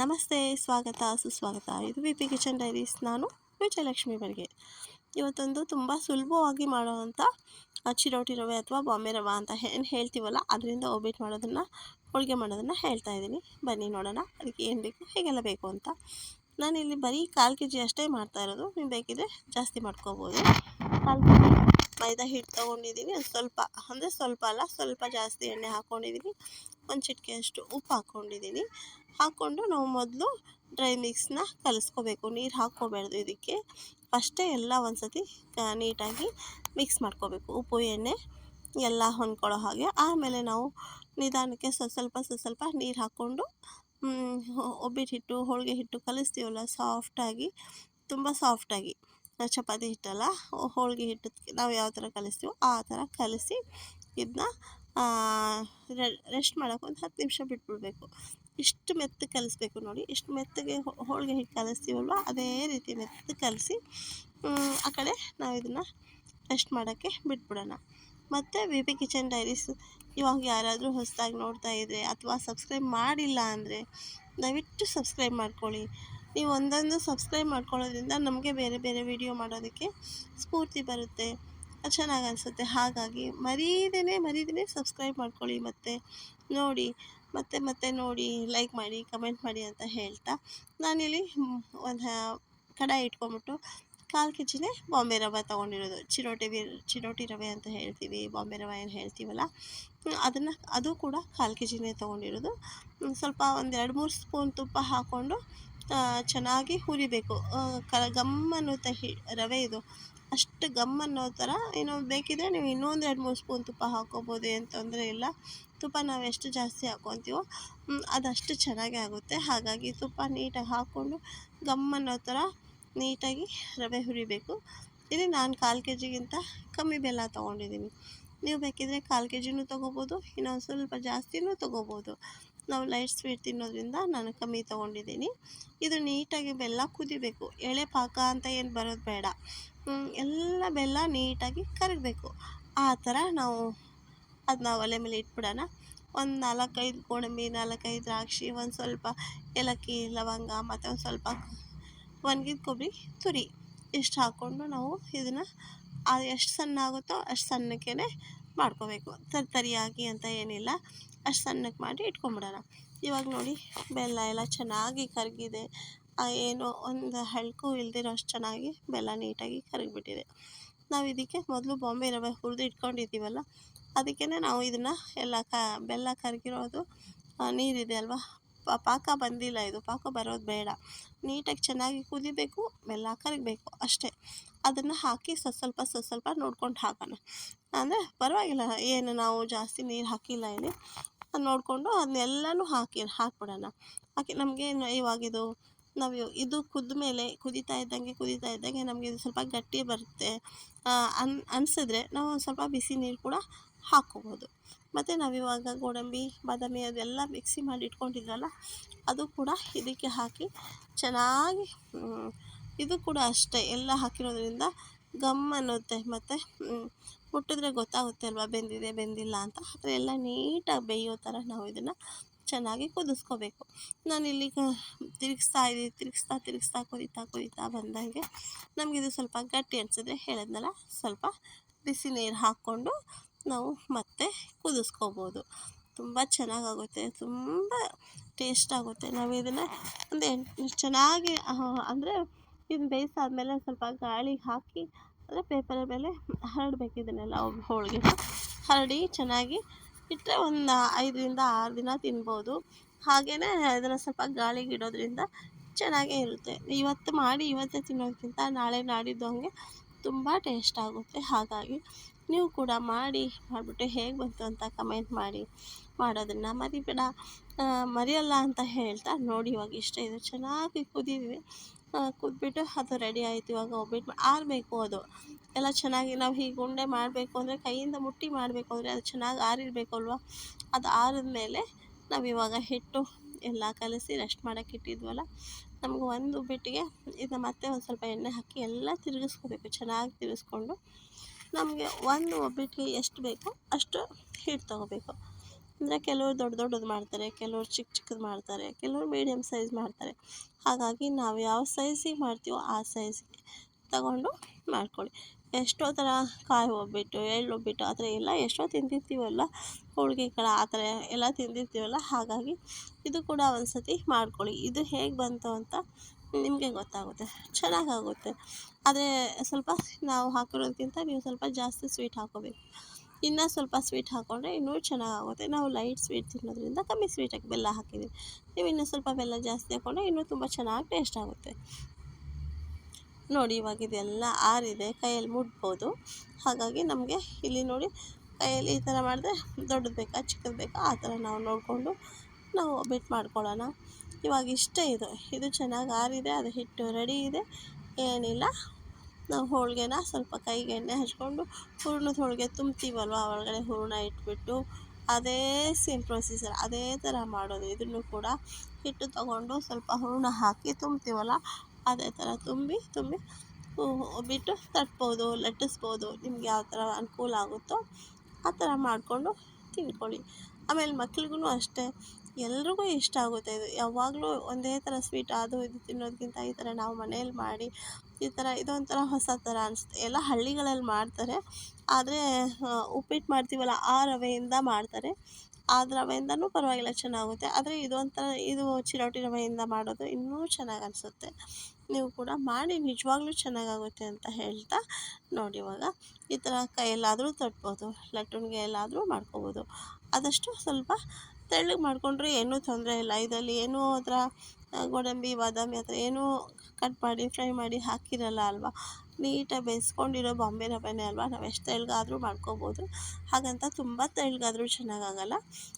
ನಮಸ್ತೆ, ಸ್ವಾಗತ ಸುಸ್ವಾಗತ. ಇದು ವಿ ಪಿ ಕಿಚನ್ ಡೈರೀಸ್. ನಾನು ವಿಜಯಲಕ್ಷ್ಮಿ ಬರಿಗೆ. ಇವತ್ತೊಂದು ತುಂಬ ಸುಲಭವಾಗಿ ಮಾಡುವಂಥ ಚಿರೋಟಿ ರವೆ ಅಥವಾ ಬಾಂಬೆ ರವೆ ಅಂತ ಏನು ಹೇಳ್ತೀವಲ್ಲ, ಅದರಿಂದ ಒಬ್ಬಟ್ಟು ಮಾಡೋದನ್ನು, ಹೋಳಿಗೆ ಮಾಡೋದನ್ನು ಹೇಳ್ತಾ ಇದ್ದೀನಿ. ಬನ್ನಿ ನೋಡೋಣ ಅದಕ್ಕೆ ಏನು ಬೇಕು, ಹೇಗೆಲ್ಲ ಬೇಕು ಅಂತ. ನಾನಿಲ್ಲಿ ಬರೀ 1/4 kg ಅಷ್ಟೇ ಮಾಡ್ತಾ ಇರೋದು. ನೀವು ಬೇಕಿದ್ರೆ ಜಾಸ್ತಿ ಮಾಡ್ಕೋಬೋದು. 1/4 kg ಮೈದಾ ಹಿಟ್ಟು ತೊಗೊಂಡಿದ್ದೀನಿ. ಸ್ವಲ್ಪ ಅಂದರೆ ಸ್ವಲ್ಪ ಅಲ್ಲ, ಸ್ವಲ್ಪ ಜಾಸ್ತಿ ಎಣ್ಣೆ ಹಾಕ್ಕೊಂಡಿದ್ದೀನಿ. ಒಂದು ಚಿಟಿಕೆಯಷ್ಟು ಉಪ್ಪು ಹಾಕ್ಕೊಂಡಿದ್ದೀನಿ. ಹಾಕ್ಕೊಂಡು ನಾವು ಮೊದಲು ಡ್ರೈ ಮಿಕ್ಸ್ನ ಕಲಿಸ್ಕೋಬೇಕು. ನೀರು ಹಾಕ್ಕೋಬಾರ್ದು ಇದಕ್ಕೆ. ಫಸ್ಟೇ ಎಲ್ಲ ಒಂದು ಸತಿ ನೀಟಾಗಿ ಮಿಕ್ಸ್ ಮಾಡ್ಕೋಬೇಕು, ಉಪ್ಪು ಎಣ್ಣೆ ಎಲ್ಲ ಹೊಂದ್ಕೊಳ್ಳೋ ಹಾಗೆ. ಆಮೇಲೆ ನಾವು ನಿಧಾನಕ್ಕೆ ಸ್ವಲ್ಪ ನೀರು ಹಾಕ್ಕೊಂಡು ಒಬ್ಬಟ್ಟು ಹಿಟ್ಟು, ಹೋಳಿಗೆ ಹಿಟ್ಟು ಕಲಿಸ್ತೀವಲ್ಲ ಸಾಫ್ಟಾಗಿ, ತುಂಬ ಸಾಫ್ಟಾಗಿ, ಚಪಾತಿ ಹಿಟ್ಟಲ್ಲ, ಹೋಳಿಗೆ ಹಿಟ್ಟು ನಾವು ಯಾವ ಥರ ಕಲಿಸ್ತೀವೋ ಆ ಥರ ಕಲಿಸಿ ಇದನ್ನ ರೆಸ್ಟ್ ಮಾಡೋಕೆ ಒಂದು 10 ನಿಮಿಷ ಬಿಟ್ಬಿಡ್ಬೇಕು. ಇಷ್ಟು ಮೆತ್ತಗೆ ಕಲಿಸ್ಬೇಕು ನೋಡಿ. ಇಷ್ಟು ಮೆತ್ತಗೆ ಹೋಳಿಗೆ ಹಿಟ್ಟು ಕಲಿಸ್ತೀವಲ್ವ, ಅದೇ ರೀತಿ ಮೆತ್ತಗೆ ಕಲಿಸಿ ಆ ಕಡೆ ನಾವು ಇದನ್ನು ರೆಸ್ಟ್ ಮಾಡೋಕ್ಕೆ ಬಿಟ್ಬಿಡೋಣ. ಮತ್ತು ವಿ ಪಿ ಕಿಚನ್ ಡೈರೀಸ್ ಇವಾಗ ಯಾರಾದರೂ ಹೊಸದಾಗಿ ನೋಡ್ತಾ ಇದ್ದರೆ ಅಥವಾ ಸಬ್ಸ್ಕ್ರೈಬ್ ಮಾಡಿಲ್ಲ ಅಂದರೆ ದಯವಿಟ್ಟು ಸಬ್ಸ್ಕ್ರೈಬ್ ಮಾಡ್ಕೊಳ್ಳಿ. ನೀವು ಒಂದೊಂದು ಸಬ್ಸ್ಕ್ರೈಬ್ ಮಾಡ್ಕೊಳ್ಳೋದ್ರಿಂದ ನಮಗೆ ಬೇರೆ ಬೇರೆ ವಿಡಿಯೋ ಮಾಡೋದಕ್ಕೆ ಸ್ಫೂರ್ತಿ ಬರುತ್ತೆ, ಚೆನ್ನಾಗಿ ಅನಿಸುತ್ತೆ. ಹಾಗಾಗಿ ಮರೀದೇ ಸಬ್ಸ್ಕ್ರೈಬ್ ಮಾಡ್ಕೊಳ್ಳಿ, ಮತ್ತು ನೋಡಿ, ಮತ್ತೆ ನೋಡಿ, ಲೈಕ್ ಮಾಡಿ, ಕಮೆಂಟ್ ಮಾಡಿ ಅಂತ ಹೇಳ್ತಾ, ನಾನಿಲ್ಲಿ ಒಂದು ಕಡಾಯಿ ಇಟ್ಕೊಂಬಿಟ್ಟು 1/4 kgನೇ ಬಾಂಬೆ ರವೆ ತೊಗೊಂಡಿರೋದು. ಚಿರೋಟಿ ರವೆ ಅಂತ ಹೇಳ್ತೀವಿ, ಬಾಂಬೆ ರವೆ ಏನು ಹೇಳ್ತೀವಲ್ಲ, ಅದು ಕೂಡ 1/4 kgನೇ ತೊಗೊಂಡಿರೋದು. ಸ್ವಲ್ಪ ಒಂದು 2-3 ಸ್ಪೂನ್ ತುಪ್ಪ ಹಾಕ್ಕೊಂಡು ಚೆನ್ನಾಗಿ ಹುರಿಬೇಕು. ಗಮ್ಮನ್ನೋ ರವೆ ಇದು, ಅಷ್ಟು ಗಮ್ಮನ್ನೋ ಥರ. ಇನ್ನು ಬೇಕಿದ್ರೆ ನೀವು ಇನ್ನೊಂದು 2-3 ಸ್ಪೂನ್ ತುಪ್ಪ ಹಾಕ್ಕೋಬೋದು, ಏನು ತೊಂದರೆ ಇಲ್ಲ. ತುಪ್ಪ ನಾವು ಎಷ್ಟು ಜಾಸ್ತಿ ಹಾಕ್ಕೊತೀವೋ ಅದಷ್ಟು ಚೆನ್ನಾಗೇ ಆಗುತ್ತೆ. ಹಾಗಾಗಿ ತುಪ್ಪ ನೀಟಾಗಿ ಹಾಕ್ಕೊಂಡು ಗಮ್ಮನ್ನೋ ಥರ ನೀಟಾಗಿ ರವೆ ಹುರಿಬೇಕು. ಇಲ್ಲಿ ನಾನು 1/4 kgಗಿಂತ ಕಮ್ಮಿ ಬೆಲ್ಲ ತೊಗೊಂಡಿದ್ದೀನಿ. ನೀವು ಬೇಕಿದ್ರೆ 1/4 kgನೂ ತೊಗೋಬೋದು, ಇನ್ನೊಂದು ಸ್ವಲ್ಪ ಜಾಸ್ತಿನೂ ತೊಗೋಬೋದು. ನಾವು ಲೈಟ್ ಸ್ವೀಟ್ ತಿನ್ನೋದ್ರಿಂದ ನಾನು ಕಮ್ಮಿ ತೊಗೊಂಡಿದ್ದೀನಿ. ಇದು ನೀಟಾಗಿ ಬೆಲ್ಲ ಕುದಿಬೇಕು. ಎಳೆ ಪಾಕ ಅಂತ ಏನು ಬರೋದು ಬೇಡ. ಎಲ್ಲ ಬೆಲ್ಲ ನೀಟಾಗಿ ಕರಗಬೇಕು. ಆ ಥರ ನಾವು ಅದನ್ನ ಒಲೆ ಮೇಲೆ ಇಟ್ಬಿಡೋಣ. ಒಂದು 4-5 ಗೋಡಂಬಿ, 4-5 ದ್ರಾಕ್ಷಿ, ಒಂದು ಸ್ವಲ್ಪ ಏಲಕ್ಕಿ, ಲವಂಗ, ಮತ್ತು ಒಂದು ಸ್ವಲ್ಪ ಒಣಗಿದ ಕೊಬ್ಬರಿ ತುರಿ, ಇಷ್ಟು ಹಾಕ್ಕೊಂಡು ನಾವು ಇದನ್ನು ಎಷ್ಟು ಸಣ್ಣ ಆಗುತ್ತೋ ಅಷ್ಟು ಸಣ್ಣಕ್ಕೆ ಮಾಡ್ಕೋಬೇಕು. ತರಿಯಾಗಿ ಅಂತ ಏನಿಲ್ಲ, ಅಷ್ಟು ಸಣ್ಣಕ್ಕೆ ಮಾಡಿ ಇಟ್ಕೊಂಬಿಡೋಣ. ಇವಾಗ ನೋಡಿ, ಬೆಲ್ಲ ಎಲ್ಲ ಚೆನ್ನಾಗಿ ಕರಗಿದೆ. ಏನು ಒಂದು ಹಳ್ಕು ಇಲ್ದಿರೋ ಅಷ್ಟು ಚೆನ್ನಾಗಿ ಬೆಲ್ಲ ನೀಟಾಗಿ ಕರಗಿಬಿಟ್ಟಿದೆ. ನಾವು ಇದಕ್ಕೆ ಮೊದಲು ಬಾಂಬೆ ರವೆ ಹುರಿದು ಇಟ್ಕೊಂಡಿದ್ದೀವಲ್ಲ, ಅದಕ್ಕೇ ನಾವು ಇದನ್ನು ಎಲ್ಲ ಬೆಲ್ಲ ಕರಗಿರೋದು ನೀರಿದೆ ಅಲ್ವಾ, ಪಾಕ ಬಂದಿಲ್ಲ, ಇದು ಪಾಕ ಬರೋದು ಬೇಡ. ನೀಟಾಗಿ ಚೆನ್ನಾಗಿ ಕುದಿಬೇಕು, ಬೆಲ್ಲ ಕರಗಬೇಕು ಅಷ್ಟೇ. ಅದನ್ನು ಹಾಕಿ ಸ್ವಲ್ಪ ನೋಡ್ಕೊಂಡು ಹಾಕೋಣ. ಅಂದರೆ ಪರವಾಗಿಲ್ಲ, ಏನು ನಾವು ಜಾಸ್ತಿ ನೀರು ಹಾಕಿಲ್ಲ ಇಲ್ಲಿ. ನೋಡಿಕೊಂಡು ಅದನ್ನೆಲ್ಲನೂ ಹಾಕ್ಬಿಡೋಣ. ಹಾಕಿ ನಮಗೆ ಇವಾಗಿದು ನಾವು ಇದು ಕುದೀತಾ ಇದ್ದಂಗೆ ನಮಗೆ ಇದು ಸ್ವಲ್ಪ ಗಟ್ಟಿ ಬರುತ್ತೆ ಅನಿಸಿದ್ರೆ ನಾವು ಒಂದು ಸ್ವಲ್ಪ ಬಿಸಿ ನೀರು ಕೂಡ ಹಾಕ್ಕೋಬೋದು. ಮತ್ತು ನಾವಿವಾಗ ಗೋಡಂಬಿ, ಬಾದಾಮಿ ಅದೆಲ್ಲ ಮಿಕ್ಸಿ ಮಾಡಿ ಇಟ್ಕೊಂಡಿದ್ರಲ್ಲ, ಅದು ಕೂಡ ಇದಕ್ಕೆ ಹಾಕಿ ಚೆನ್ನಾಗಿ, ಇದು ಕೂಡ ಅಷ್ಟೇ, ಎಲ್ಲ ಹಾಕಿರೋದ್ರಿಂದ ಗಮ್ ಅನ್ನುತ್ತೆ. ಮತ್ತು ಮುಟ್ಟಿದ್ರೆ ಗೊತ್ತಾಗುತ್ತೆ ಅಲ್ವಾ ಬೆಂದಿದೆ ಬೆಂದಿಲ್ಲ ಅಂತ. ಆದರೆ ಎಲ್ಲ ನೀಟಾಗಿ ಬೇಯೋ ಥರ ನಾವು ಇದನ್ನು ಚೆನ್ನಾಗಿ ಕುದಿಸ್ಕೋಬೇಕು. ನಾನಿಲ್ಲಿ ತಿರುಗಿಸ್ತಾ ಕುದೀತಾ ಬಂದಂಗೆ ನಮಗಿದು ಸ್ವಲ್ಪ ಗಟ್ಟಿ ಅನಿಸಿದ್ರೆ ಹೇಳಿದ್ನಲ್ಲ, ಸ್ವಲ್ಪ ಬಿಸಿ ನೀರು ಹಾಕ್ಕೊಂಡು ನಾವು ಮತ್ತೆ ಕುದಿಸ್ಕೋಬೋದು. ತುಂಬ ಚೆನ್ನಾಗಾಗುತ್ತೆ, ತುಂಬ ಟೇಸ್ಟ್ ಆಗುತ್ತೆ. ನಾವು ಇದನ್ನು ಒಂದು ಚೆನ್ನಾಗಿ ಅಂದರೆ ಇದನ್ನ ಬೇಯಿಸಾದ್ಮೇಲೆ ಸ್ವಲ್ಪ ಗಾಳಿಗೆ ಹಾಕಿ, ಅಂದರೆ ಪೇಪರ್ ಮೇಲೆ ಹರಡಬೇಕು. ಇದನ್ನೆಲ್ಲ ಹೋಳಿಗೆ ಹರಡಿ ಚೆನ್ನಾಗಿ ಇಟ್ಟರೆ ಒಂದು 5-6 ದಿನ ತಿನ್ಬೋದು. ಹಾಗೆಯೇ ಇದನ್ನು ಸ್ವಲ್ಪ ಗಾಳಿಗೆ ಇಡೋದ್ರಿಂದ ಚೆನ್ನಾಗೇ ಇರುತ್ತೆ. ಇವತ್ತು ಮಾಡಿ ಇವತ್ತೇ ತಿನ್ನೋದಕ್ಕಿಂತ ನಾಳೆ ನಾಡಿದ್ದು ಹಂಗೆ ತುಂಬ ಟೇಸ್ಟ್ ಆಗುತ್ತೆ. ಹಾಗಾಗಿ ನೀವು ಕೂಡ ಮಾಡಿಬಿಟ್ಟು ಹೇಗೆ ಬಂತು ಅಂತ ಕಮೆಂಟ್ ಮಾಡಿ. ಮಾಡೋದನ್ನು ಮರೆಯಲ್ಲ ಅಂತ ಹೇಳ್ತಾ, ನೋಡಿ ಇವಾಗ ಇಷ್ಟ ಇದು ಚೆನ್ನಾಗಿ ಕುದಿದಿದೆ. ಕುದ್ಬಿಟ್ಟು ಅದು ರೆಡಿ ಆಯಿತು. ಇವಾಗ ಒಬ್ಬಟ್ಟು ಆರಬೇಕು. ಅದು ಎಲ್ಲ ಚೆನ್ನಾಗಿ ನಾವು ಹೀಗೆ ಉಂಡೆ ಮಾಡಬೇಕು ಅಂದರೆ, ಕೈಯಿಂದ ಮುಟ್ಟಿ ಮಾಡಬೇಕು ಅಂದರೆ ಅದು ಚೆನ್ನಾಗಿ ಆರಿರಬೇಕು ಅಲ್ವ. ಅದು ಆರಿದ್ಮೇಲೆ ನಾವಿವಾಗ ಹಿಟ್ಟು ಎಲ್ಲ ಕಲಸಿ ರೆಸ್ಟ್ ಮಾಡೋಕ್ಕೆ ಇಟ್ಟಿದ್ವಲ್ಲ, ನಮ್ಗೆ ಒಂದು ಒಬ್ಬಟ್ಟಿಗೆ ಇದನ್ನ ಮತ್ತೆ ಒಂದು ಸ್ವಲ್ಪ ಎಣ್ಣೆ ಹಾಕಿ ಎಲ್ಲ ತಿರುಗಿಸ್ಕೋಬೇಕು. ಚೆನ್ನಾಗಿ ತಿರುಗಿಸ್ಕೊಂಡು ನಮಗೆ ಒಂದು ಒಬ್ಬಟ್ಟಿಗೆ ಎಷ್ಟು ಬೇಕೋ ಅಷ್ಟು ಹಿಟ್ಟು ತೊಗೋಬೇಕು. ಅಂದರೆ ಕೆಲವರು ದೊಡ್ಡ ದೊಡ್ಡದು ಮಾಡ್ತಾರೆ, ಕೆಲವರು ಚಿಕ್ಕ ಚಿಕ್ಕದು ಮಾಡ್ತಾರೆ, ಕೆಲವರು ಮೀಡಿಯಮ್ ಸೈಜ್ ಮಾಡ್ತಾರೆ. ಹಾಗಾಗಿ ನಾವು ಯಾವ ಸೈಜಿಗೆ ಮಾಡ್ತೀವೋ ಆ ಸೈಜ್ಗೆ ತಗೊಂಡು ಮಾಡ್ಕೊಳ್ಳಿ. ಎಷ್ಟೋ ಥರ ಕಾಯಿ ಒಬ್ಬಟ್ಟು, ಎಳ್ಳು ಒಬ್ಬಟ್ಟು ಆ ಥರ ಎಲ್ಲ ಎಷ್ಟೋ ತಿಂದಿರ್ತೀವಲ್ಲ, ಹೋಳಿಗೆಗಳ ಆ ಥರ ಎಲ್ಲ ತಿಂದಿರ್ತೀವಲ್ಲ. ಹಾಗಾಗಿ ಇದು ಕೂಡ ಒಂದು ಸತಿ ಮಾಡ್ಕೊಳ್ಳಿ. ಇದು ಹೇಗೆ ಬಂತು ಅಂತ ನಿಮಗೆ ಗೊತ್ತಾಗುತ್ತೆ, ಚೆನ್ನಾಗಾಗುತ್ತೆ. ಆದರೆ ಸ್ವಲ್ಪ ನಾವು ಹಾಕಿರೋದಕ್ಕಿಂತ ನೀವು ಸ್ವಲ್ಪ ಜಾಸ್ತಿ ಸ್ವೀಟ್ ಹಾಕ್ಕೋಬೇಕು. ಇನ್ನೂ ಸ್ವಲ್ಪ ಸ್ವೀಟ್ ಹಾಕ್ಕೊಂಡ್ರೆ ಇನ್ನೂ ಚೆನ್ನಾಗಾಗುತ್ತೆ. ನಾವು ಲೈಟ್ ಸ್ವೀಟ್ ತಿನ್ನೋದ್ರಿಂದ ಕಮ್ಮಿ ಸ್ವೀಟ್ ಹಾಕಿ ಬೆಲ್ಲ ಹಾಕಿದ್ದೀವಿ. ನೀವು ಇನ್ನೂ ಸ್ವಲ್ಪ ಬೆಲ್ಲ ಜಾಸ್ತಿ ಹಾಕ್ಕೊಂಡ್ರೆ ಇನ್ನೂ ತುಂಬ ಚೆನ್ನಾಗಿ ಟೇಸ್ಟ್ ಆಗುತ್ತೆ. ನೋಡಿ ಇವಾಗ ಇದೆಲ್ಲ ಆರಿದೆ, ಕೈಯಲ್ಲಿ ಮುಟ್ಬೋದು. ಹಾಗಾಗಿ ನಮಗೆ ಇಲ್ಲಿ ನೋಡಿ ಕೈಯಲ್ಲಿ ಈ ಥರ ಮಾಡಿದ್ರೆ ದೊಡ್ಡದು ಬೇಕಾ ಚಿಕ್ಕದು ಬೇಕಾ ಆ ಥರ ನಾವು ನೋಡಿಕೊಂಡು ನಾವು ಒಬ್ಬಟ್ಟು ಮಾಡ್ಕೊಳ್ಳೋಣ. ಇವಾಗ ಇಷ್ಟೇ ಇದು ಚೆನ್ನಾಗಿ ಆರಿದೆ, ಅದು ಹಿಟ್ಟು ರೆಡಿ ಇದೆ. ಏನಿಲ್ಲ, ನಾವು ಹೋಳಿಗೆನ ಸ್ವಲ್ಪ ಕೈಗೆ ಎಣ್ಣೆ ಹಚ್ಕೊಂಡು ಹೂರ್ಣದ ಹೋಳಿಗೆ ತುಂಬ್ತೀವಲ್ವ, ಒಳಗಡೆ ಹೂರಣ ಇಟ್ಬಿಟ್ಟು ಅದೇ ಸೇಮ್ ಪ್ರೊಸೀಜರ್ ಅದೇ ಥರ ಮಾಡೋದು. ಇದನ್ನು ಕೂಡ ಹಿಟ್ಟು ತೊಗೊಂಡು ಸ್ವಲ್ಪ ಹೂರಣ ಹಾಕಿ ತುಂಬ್ತೀವಲ್ಲ, ಅದೇ ಥರ ತುಂಬಿ ಬಿಟ್ಟು ತಟ್ಬೋದು, ಲಟ್ಟಿಸ್ಬೋದು. ನಿಮ್ಗೆ ಯಾವ ಥರ ಅನುಕೂಲ ಆಗುತ್ತೋ ಆ ಥರ ಮಾಡಿಕೊಂಡು ತಿಂದ್ಕೊಳ್ಳಿ. ಆಮೇಲೆ ಮಕ್ಳಿಗೂ ಅಷ್ಟೇ, ಎಲ್ರಿಗೂ ಇಷ್ಟ ಆಗುತ್ತೆ ಇದು. ಯಾವಾಗಲೂ ಒಂದೇ ಥರ ಸ್ವೀಟ್ ಅದು ಇದು ತಿನ್ನೋದಕ್ಕಿಂತ ಈ ಥರ ನಾವು ಮನೇಲಿ ಮಾಡಿ ಈ ಥರ ಇದೊಂಥರ ಹೊಸ ಥರ ಅನಿಸುತ್ತೆ. ಎಲ್ಲ ಹಳ್ಳಿಗಳಲ್ಲಿ ಮಾಡ್ತಾರೆ, ಆದರೆ ಉಪ್ಪಿಟ್ಟು ಮಾಡ್ತೀವಲ್ಲ ಆ ರವೆಯಿಂದ ಮಾಡ್ತಾರೆ. ಆ ರವೆಯಿಂದನೂ ಪರವಾಗಿಲ್ಲ ಚೆನ್ನಾಗುತ್ತೆ. ಆದರೆ ಇದು ಚಿರೋಟಿ ರವೆಯಿಂದ ಮಾಡೋದು ಇನ್ನೂ ಚೆನ್ನಾಗಿ ಅನಿಸುತ್ತೆ. ನೀವು ಕೂಡ ಮಾಡಿ ನಿಜವಾಗ್ಲೂ ಚೆನ್ನಾಗಾಗುತ್ತೆ ಅಂತ ಹೇಳ್ತಾ ನೋಡಿ, ಇವಾಗ ಈ ಥರ ಕೈಯಲ್ಲಾದರೂ ತಟ್ಬೋದು, ಲಟ್ಟಣಿಗೆ ಎಲ್ಲಾದರೂ ಮಾಡ್ಕೊಬೋದು. ಆದಷ್ಟು ಸ್ವಲ್ಪ ತೆಳ್ಳಗೆ ಮಾಡಿಕೊಂಡ್ರೆ ಏನೂ ತೊಂದರೆ ಇಲ್ಲ. ಇದರಲ್ಲಿ ಏನೂ ಅದರ ಗೋಡಂಬಿ ಬಾದಾಮಿ ಆ ಥರ ಏನೂ ಕಟ್ ಮಾಡಿ ಫ್ರೈ ಮಾಡಿ ಹಾಕಿರಲ್ಲ ಅಲ್ವಾ. ನೀಟಾಗಿ ಬೇಯಿಸ್ಕೊಂಡಿರೋ ಬಾಂಬೆ ರವೆನೇ ಅಲ್ವಾ, ನಾವು ಎಷ್ಟು ತೆಳ್ಳಗಾದರೂ ಮಾಡ್ಕೊಬೋದು. ಹಾಗಂತ ತುಂಬ ತೆಳ್ಳಗಾದರೂ ಚೆನ್ನಾಗಾಗಲ್ಲ,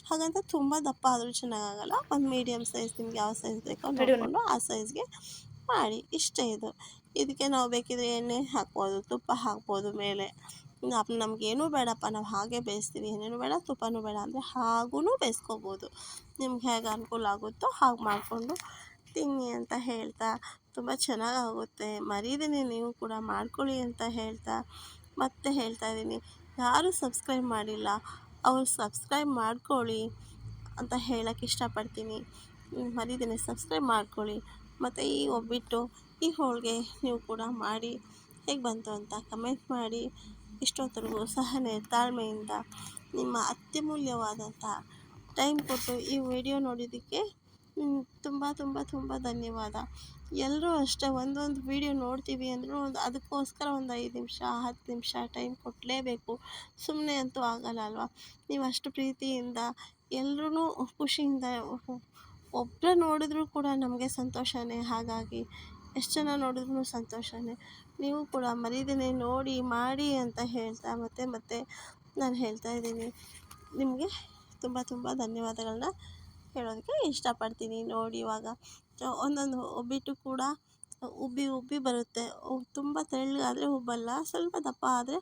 ಹಾಗಂತ ತುಂಬ ದಪ್ಪ ಆದರೂ ಚೆನ್ನಾಗಾಗಲ್ಲ. ಒಂದು ಮೀಡಿಯಮ್ ಸೈಜ್ ನಿಮ್ಗೆ ಯಾವ ಸೈಜ್ ಬೇಕೋ ನೋಡಿಕೊಂಡು ಆ ಸೈಜ್ಗೆ ಮಾಡಿ. ಇಷ್ಟೇ ಇದಕ್ಕೆ ನಾವು ಬೇಕಿದ್ರೆ ಎಣ್ಣೆ ಹಾಕ್ಬೋದು, ತುಪ್ಪ ಹಾಕ್ಬೋದು ಮೇಲೆ. ನಮಗೇನೂ ಬೇಡಪ್ಪ, ನಾವು ಹಾಗೆ ಬೇಯಿಸ್ತೀವಿ, ಏನೇನು ಬೇಡ ತುಪ್ಪನೂ ಬೇಡ ಅಂದರೆ ಹಾಗೂ ಬೇಯಿಸ್ಕೊಬೋದು. ನಿಮ್ಗೆ ಹೇಗೆ ಅನುಕೂಲ ಆಗುತ್ತೋ ಹಾಗೆ ಮಾಡಿಕೊಂಡು ತಿನ್ನಿ ಅಂತ ಹೇಳ್ತಾ, ತುಂಬ ಚೆನ್ನಾಗಾಗುತ್ತೆ. ಮರೀದೇನೆ ನೀವು ಕೂಡ ಮಾಡ್ಕೊಳ್ಳಿ ಅಂತ ಹೇಳ್ತಾ ಮತ್ತೆ ಹೇಳ್ತಾ ಇದ್ದೀನಿ, ಯಾರೂ ಸಬ್ಸ್ಕ್ರೈಬ್ ಮಾಡಿಲ್ಲ ಅವರು ಸಬ್ಸ್ಕ್ರೈಬ್ ಮಾಡ್ಕೊಳ್ಳಿ ಅಂತ ಹೇಳೋಕ್ಕೆ ಇಷ್ಟಪಡ್ತೀನಿ. ಮರೀದೇನೆ ಸಬ್ಸ್ಕ್ರೈಬ್ ಮಾಡ್ಕೊಳ್ಳಿ. ಮತ್ತು ಈ ಒಬ್ಬಟ್ಟು ಈ ಹೋಳಿಗೆ ನೀವು ಕೂಡ ಮಾಡಿ ಹೇಗೆ ಬಂತು ಅಂತ ಕಮೆಂಟ್ ಮಾಡಿ. ಇಷ್ಟೊತ್ತರೆಗೂ ಸಹನೆ ತಾಳ್ಮೆಯಿಂದ ನಿಮ್ಮ ಅತ್ಯಮೂಲ್ಯವಾದಂಥ ಟೈಮ್ ಕೊಟ್ಟು ಈ ವಿಡಿಯೋ ನೋಡಿದ್ದಕ್ಕೆ ತುಂಬ ತುಂಬ ತುಂಬ ಧನ್ಯವಾದ. ಎಲ್ಲರೂ ಅಷ್ಟೇ, ಒಂದೊಂದು ವೀಡಿಯೋ ನೋಡ್ತೀವಿ ಅಂದರೂ ಅದಕ್ಕೋಸ್ಕರ ಒಂದು 5 ನಿಮಿಷ 10 ನಿಮಿಷ ಟೈಮ್ ಕೊಡಲೇಬೇಕು. ಸುಮ್ಮನೆ ಅಂತೂ ಆಗಲ್ಲ ಅಲ್ವಾ. ನೀವು ಅಷ್ಟು ಪ್ರೀತಿಯಿಂದ ಎಲ್ಲರೂ ಖುಷಿಯಿಂದ ಒಬ್ಬರು ನೋಡಿದ್ರೂ ಕೂಡ ನಮಗೆ ಸಂತೋಷವೇ. ಹಾಗಾಗಿ ಎಷ್ಟು ಜನ ನೋಡಿದ್ರೂ ಸಂತೋಷವೇ. ನೀವು ಕೂಡ ಮರೀದೇನೆ ನೋಡಿ ಮಾಡಿ ಅಂತ ಹೇಳ್ತಾ ಮತ್ತೆ ನಾನು ಹೇಳ್ತಾ ಇದ್ದೀನಿ. ನಿಮಗೆ ತುಂಬ ತುಂಬ ಧನ್ಯವಾದಗಳನ್ನ ಹೇಳೋದಕ್ಕೆ ಇಷ್ಟಪಡ್ತೀನಿ. ನೋಡಿ ಇವಾಗ ಒಂದೊಂದು ಒಬ್ಬಟ್ಟು ಕೂಡ ಉಬ್ಬಿ ಬರುತ್ತೆ. ತುಂಬ ತೆಳ್ಳಗಾದರೆ ಉಬ್ಬಲ್ಲ, ಸ್ವಲ್ಪ ದಪ್ಪ ಆದರೆ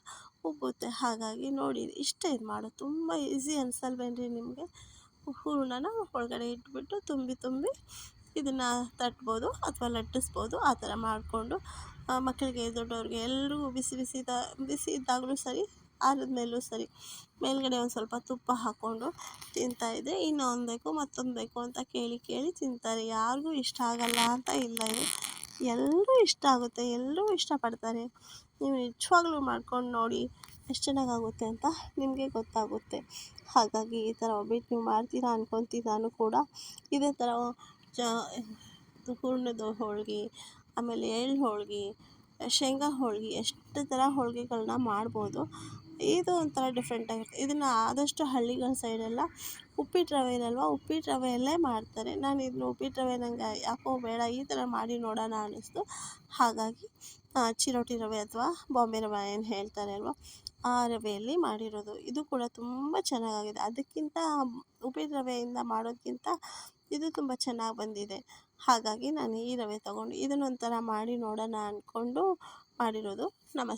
ಉಬ್ಬುತ್ತೆ. ಹಾಗಾಗಿ ನೋಡಿ ಇಷ್ಟೇ ಮಾಡೋದು, ತುಂಬ ಈಸಿ ಅನಿಸಲ್ವೇನ್ರಿ ನಿಮಗೆ. ಹೂರಣನ ಒಳಗಡೆ ಇಟ್ಬಿಟ್ಟು ತುಂಬಿ ಇದನ್ನು ತಟ್ಬೋದು ಅಥವಾ ಲಟ್ಟಿಸ್ಬೋದು. ಆ ಥರ ಮಾಡಿಕೊಂಡು ಮಕ್ಕಳಿಗೆ ದೊಡ್ಡವ್ರಿಗೆ ಎಲ್ರಿಗೂ ಬಿಸಿ ಇದ್ದಾಗಲೂ ಸರಿ, ಆರಿದ್ಮೇಲೂ ಸರಿ, ಮೇಲ್ಗಡೆ ಒಂದು ಸ್ವಲ್ಪ ತುಪ್ಪ ಹಾಕ್ಕೊಂಡು ತಿಂತಾಯಿದ್ರೆ ಇನ್ನೊಂದು ಬೇಕು ಮತ್ತೊಂದು ಬೇಕು ಅಂತ ಕೇಳಿ ತಿಂತಾರೆ. ಯಾರಿಗೂ ಇಷ್ಟ ಆಗಲ್ಲ ಅಂತ ಇಲ್ಲ. ಎಲ್ಲರೂ ಇಷ್ಟ ಆಗುತ್ತೆ, ಎಲ್ಲರೂ ಇಷ್ಟಪಡ್ತಾರೆ. ನೀವು ನಿಜವಾಗ್ಲೂ ಮಾಡ್ಕೊಂಡು ನೋಡಿ ಎಷ್ಟು ಚೆನ್ನಾಗಾಗುತ್ತೆ ಅಂತ ನಿಮಗೆ ಗೊತ್ತಾಗುತ್ತೆ. ಹಾಗಾಗಿ ಈ ಥರ ಒಬ್ಬಟ್ಟು ನೀವು ಮಾಡ್ತೀರಾ ಅನ್ಕೊತೀನಿ. ನಾನು ಕೂಡ ಇದೇ ಥರ ಹೂರ್ಣದ ಹೋಳ್ಗೆ, ಆಮೇಲೆ ಎಳ್ಳು ಹೋಳ್ಗೆ, ಶೇಂಗಾ ಹೋಳ್ಗೆ, ಎಷ್ಟು ಥರ ಹೋಳಿಗೆಗಳನ್ನ ಮಾಡ್ಬೋದು. ಇದು ಒಂಥರ ಡಿಫ್ರೆಂಟ್ ಆಗಿರುತ್ತೆ. ಇದನ್ನು ಆದಷ್ಟು ಹಳ್ಳಿಗಳ ಸೈಡೆಲ್ಲ ಉಪ್ಪಿಟ್ಟು ರವೆ ಇರಲ್ವ, ಉಪ್ಪಿಟ್ಟು ರವೆಯಲ್ಲೇ ಮಾಡ್ತಾರೆ. ನಾನು ಇದನ್ನು ಉಪ್ಪಿಟ್ಟು ರವೆ ನಂಗೆ ಯಾಕೋ ಬೇಡ, ಈ ಥರ ಮಾಡಿ ನೋಡೋಣ ಅನ್ನಿಸ್ತು. ಹಾಗಾಗಿ ಚಿರೋಟಿ ರವೆ ಅಥವಾ ಬಾಂಬೆ ರವೆ ಏನು ಹೇಳ್ತಾರೆ ಅಲ್ವ, ಆ ರವೆಯಲ್ಲಿ ಮಾಡಿರೋದು. ಇದು ಕೂಡ ತುಂಬ ಚೆನ್ನಾಗಾಗಿದೆ. ಅದಕ್ಕಿಂತ ಉಪ್ಪಿಟ್ಟು ರವೆಯಿಂದ ಮಾಡೋದಕ್ಕಿಂತ ಇದು ತುಂಬ ಚೆನ್ನಾಗಿ ಬಂದಿದೆ. ಹಾಗಾಗಿ ನಾನು ಈ ರವೆ ತೊಗೊಂಡು ಇದನ್ನೊಂಥರ ಮಾಡಿ ನೋಡೋಣ ಅಂದ್ಕೊಂಡು ಮಾಡಿರೋದು. ನಮಸ್ತೆ.